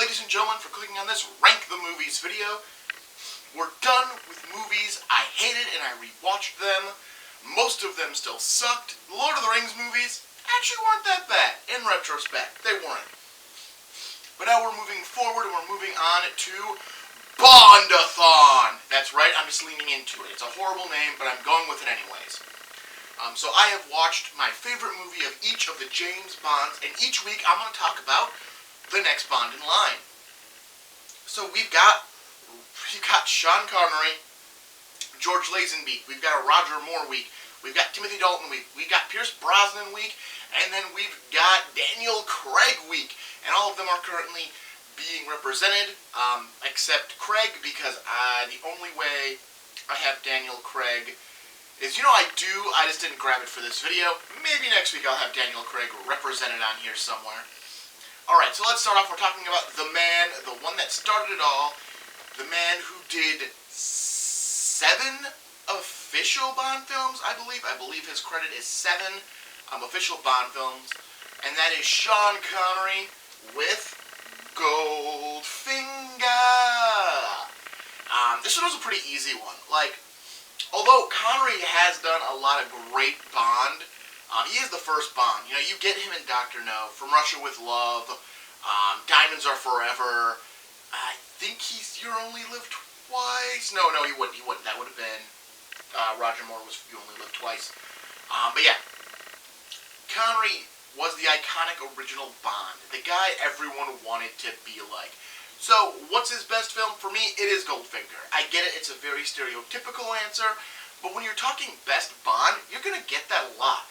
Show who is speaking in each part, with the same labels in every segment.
Speaker 1: ladies and gentlemen, for clicking on this Rank the Movies video. We're done with movies I hated and I rewatched them. Most of them still sucked. The Lord of the Rings movies actually weren't that bad. In retrospect, they weren't. But now we're moving forward and we're moving on to Bondathon. That's right, I'm just leaning into it. It's a horrible name, but I'm going with it anyways. So I have watched my favorite movie of each of the James Bonds, and each week I'm going to talk about the next Bond in line. So we've got Sean Connery, George Lazenby, we've got a Roger Moore week, we've got Timothy Dalton week, we've got Pierce Brosnan week, and then we've got Daniel Craig week. And all of them are currently being represented, except Craig, because the only way I have Daniel Craig is, I just didn't grab it for this video. Maybe next week I'll have Daniel Craig represented on here somewhere. Alright, so let's start off. We're talking about the man, the one that started it all, the man who did 7 official Bond films, I believe. I believe his credit is 7 official Bond films, and that is Sean Connery with Goldfinger. This one was a pretty easy one. Although Connery has done a lot of great Bond, he is the first Bond. You get him in Dr. No, From Russia with Love, Diamonds Are Forever. I think You Only Live Twice. No, he wouldn't. That would have been Roger Moore was You Only Live Twice. But yeah, Connery was the iconic original Bond, the guy everyone wanted to be like. So, what's his best film? For me, it is Goldfinger. I get it, it's a very stereotypical answer, but when you're talking best Bond, you're going to get that a lot.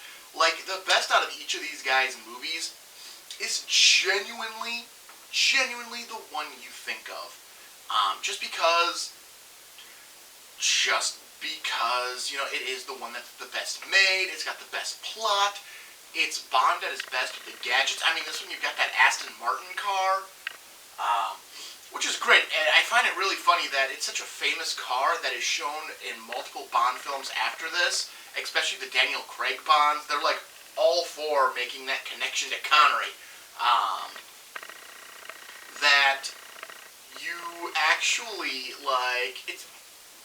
Speaker 1: The best out of each of these guys' movies is genuinely the one you think of. Just because, it is the one that's the best made, it's got the best plot, it's Bond at his best with the gadgets. I mean, this one you've got that Aston Martin car, which is great. And I find it really funny that it's such a famous car that is shown in multiple Bond films after this, especially the Daniel Craig Bonds. They're all for making that connection to Connery. That you actually,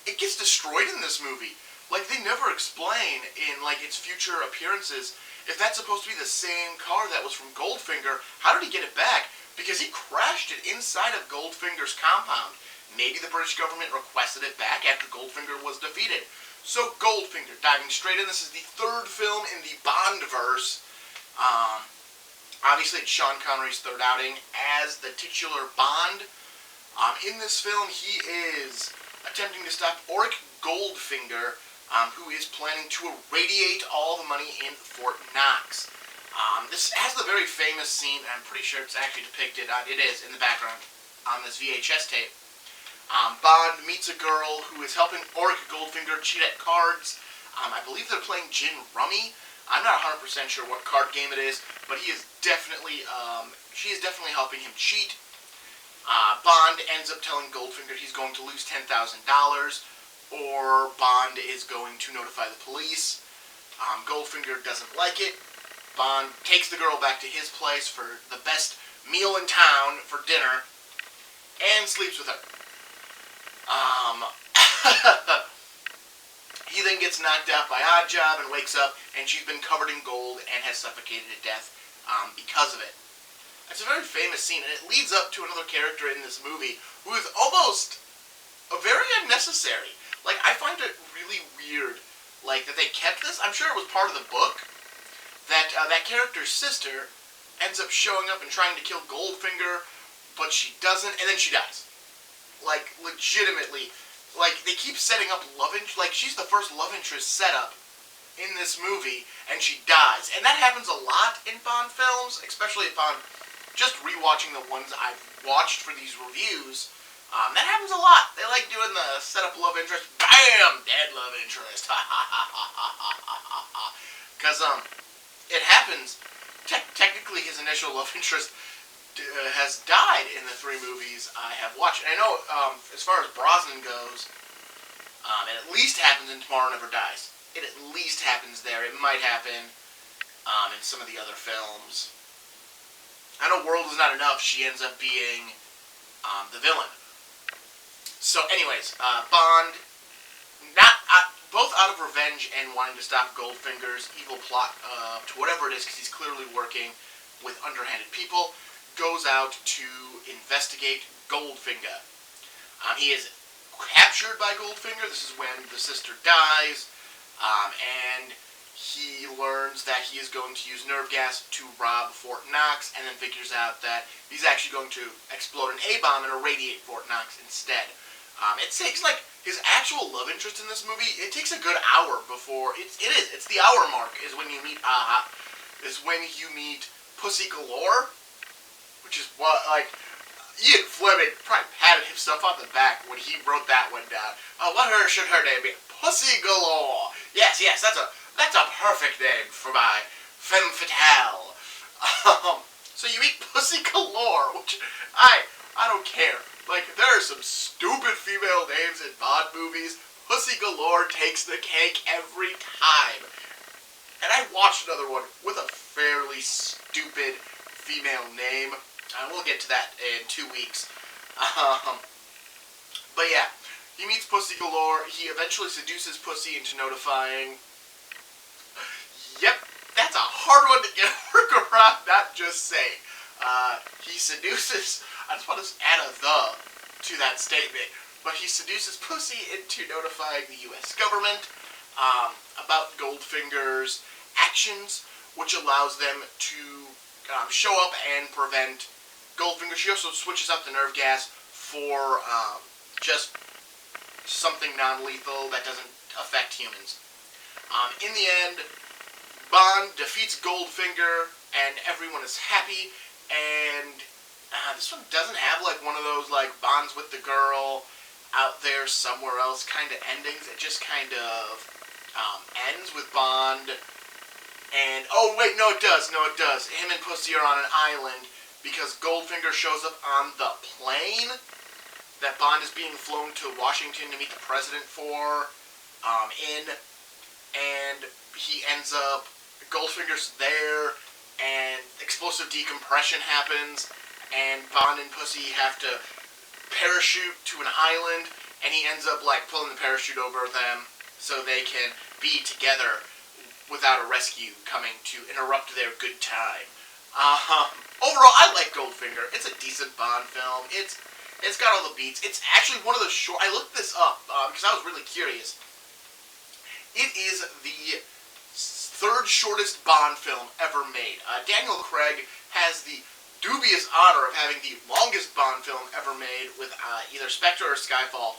Speaker 1: it gets destroyed in this movie. They never explain in, its future appearances if that's supposed to be the same car that was from Goldfinger. How did he get it back? Because he crashed it inside of Goldfinger's compound. Maybe the British government requested it back after Goldfinger was defeated. So Goldfinger, diving straight in, this is the 3rd film in the Bondverse. Obviously, it's Sean Connery's 3rd outing as the titular Bond. In this film, he is attempting to stop Auric Goldfinger, who is planning to irradiate all the money in Fort Knox. This has the very famous scene, and I'm pretty sure it's actually depicted, it is, in the background on this VHS tape. Bond meets a girl who is helping Auric Goldfinger cheat at cards. I believe they're playing Gin Rummy. I'm not 100% sure what card game it is, but he is definitely, she is definitely helping him cheat. Bond ends up telling Goldfinger he's going to lose $10,000, or Bond is going to notify the police. Goldfinger doesn't like it. Bond takes the girl back to his place for the best meal in town for dinner, and sleeps with her. He then gets knocked out by Oddjob and wakes up, and she's been covered in gold and has suffocated to death because of it. It's a very famous scene, and it leads up to another character in this movie who is almost very unnecessary. I find it really weird, that they kept this. I'm sure it was part of the book, that that character's sister ends up showing up and trying to kill Goldfinger, but she doesn't, and then she dies. Legitimately. They keep setting up love interest, she's the first love interest set up in this movie, and she dies. And that happens a lot in Bond films, especially if I'm just rewatching the ones I've watched for these reviews. That happens a lot. They like doing the set-up love interest. Bam! Dead love interest. Because, it happens. Technically, his initial love interest has died in the 3 movies I have watched. And I know, as far as Brosnan goes, it at least happens in Tomorrow Never Dies. It at least happens there. It might happen in some of the other films. I know World Is Not Enough, she ends up being the villain. So anyways, Bond, not both out of revenge and wanting to stop Goldfinger's evil plot to whatever it is, because he's clearly working with underhanded people, goes out to investigate Goldfinger. He is captured by Goldfinger. This is when the sister dies, and he learns that he is going to use nerve gas to rob Fort Knox, and then figures out that he's actually going to explode an A-bomb and irradiate Fort Knox instead. It takes, like, his actual love interest in this movie, it takes a good hour before, it's the hour mark is when you meet, is when you meet Pussy Galore, which is what, like, Ian Fleming probably patted himself on the back when he wrote that one down. Should her name be? Pussy Galore. Yes, that's a perfect name for my femme fatale. So you meet Pussy Galore, which I don't care. Like, there are some stupid female names in Bond movies. Pussy Galore takes the cake every time. And I watched another one with a fairly stupid female name. We'll get to that in 2 weeks. But yeah, he meets Pussy Galore. He eventually seduces Pussy into notifying. Yep, that's a hard one to get work around, not just say. He seduces, I just want to add a "the" to that statement, but he seduces Pussy into notifying the U.S. government about Goldfinger's actions, which allows them to show up and prevent Goldfinger. She also switches up the nerve gas for just something non-lethal that doesn't affect humans. In the end, Bond defeats Goldfinger, and everyone is happy, and this one doesn't have, like, one of those, like, Bond's with the girl out there somewhere else kind of endings. It just kind of ends with Bond, and, oh, wait, no, it does. Him and Pussy are on an island, because Goldfinger shows up on the plane that Bond is being flown to Washington to meet the president for, and he ends up, Goldfinger's there, and explosive decompression happens, and Bond and Pussy have to parachute to an island, and he ends up, like, pulling the parachute over them so they can be together without a rescue coming to interrupt their good time. Overall, I like Goldfinger. It's a decent Bond film. It's got all the beats. It's actually one of the short. I looked this up because I was really curious. It is the third shortest Bond film ever made. Daniel Craig has the dubious honor of having the longest Bond film ever made with either Spectre or Skyfall,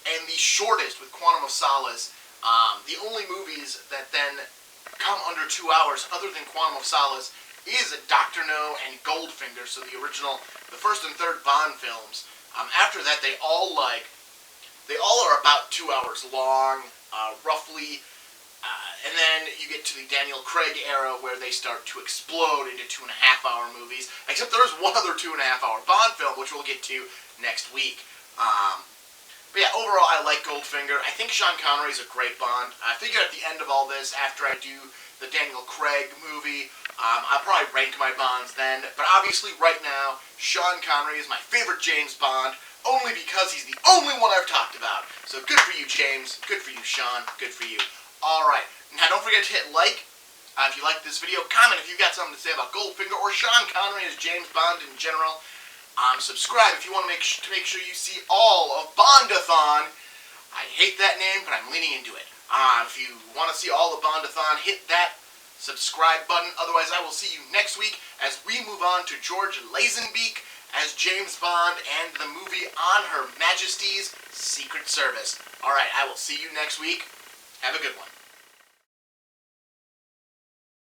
Speaker 1: and the shortest with Quantum of Solace. The only movies that then come under 2 hours, other than Quantum of Solace, is Dr. No and Goldfinger, so the original, the first and third Bond films. After that, they all are about 2 hours long, roughly, and then you get to the Daniel Craig era where they start to explode into 2.5-hour movies, except there is one other 2.5-hour Bond film, which we'll get to next week. But yeah, overall, I like Goldfinger. I think Sean Connery is a great Bond. I figure at the end of all this, after I do the Daniel Craig movie, I'll probably rank my Bonds then. But obviously, right now, Sean Connery is my favorite James Bond, only because he's the only one I've talked about. So good for you, James. Good for you, Sean. Good for you. Alright, now don't forget to hit like if you like this video. Comment if you've got something to say about Goldfinger or Sean Connery as James Bond in general. Subscribe if you want to make sure you see all of Bondathon. I hate that name, but I'm leaning into it. If you want to see all of Bondathon, hit that subscribe button. Otherwise, I will see you next week as we move on to George Lazenbeek as James Bond and the movie On Her Majesty's Secret Service. Alright, I will see you next week. Have a good one.